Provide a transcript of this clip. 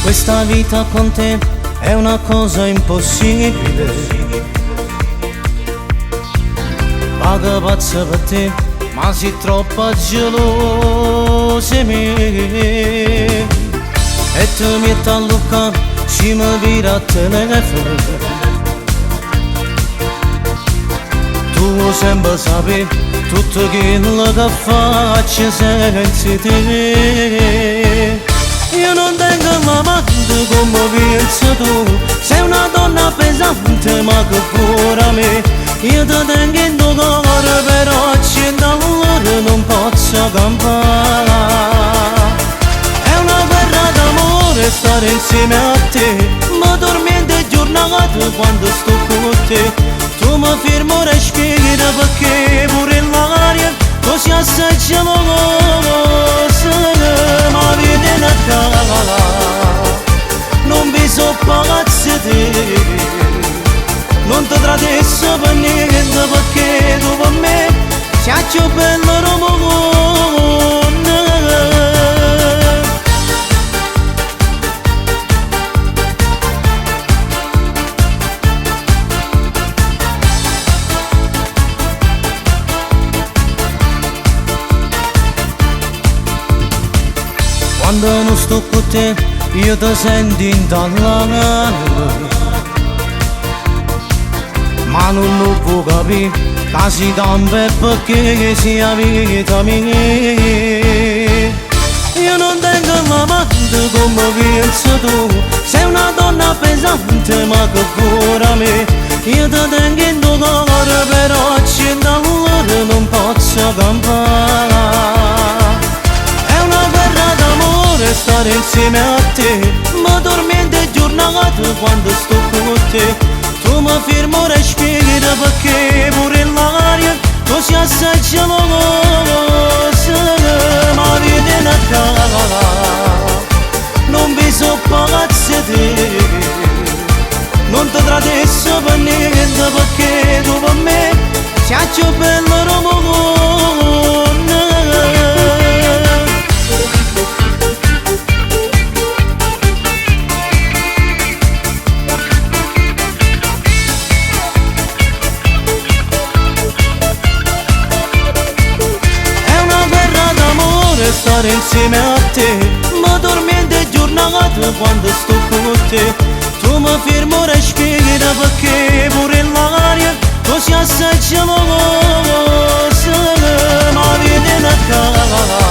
Questa vita con te è una cosa impossibile. Paga pazza per te, ma sei troppo gelosa me. E te metti a Luca, ci mi vira a telefono. Tu sempre sapi tutto quello che faccio senza te. Io non tengo l'amante come pensi tu. Sei una donna pesante ma che cura me. Io ti tengo in tuo cuore però $100 non posso campare. È una guerra d'amore stare insieme a te. Ma dormiente giornate quando sto con te. Tu mi fermo respiro perché pure l'aria così assai gelosa. Ma vieni a casa, non vi so pazzi te. Non ti tradisco per niente perché tu per me sei più bello Ramone. Quando non sto con te io ti sento in talana. Ma non lo può capire, che si campa perché sia vita mia. Io non tengo l'amante come pensi tu. Sei una donna pesante ma che cura me. Io ti tengo in tuo cuore però $100 non posso campare. È una guerra d'amore stare insieme a te. Ma dormiente giornate quando sto con te. Tu mi fermo respiro perché pure l'aria così assai gelosa. Ma vieni a casa, non vi so pazzi te. Non ti tradisco per niente perché tu per me sei più bello Ramone. Stare insieme a te, ma dormiente giornate quando sto con te. Tu mi fermo respiro perché pure l'aria così assai gelosa. Ma vieni a casa,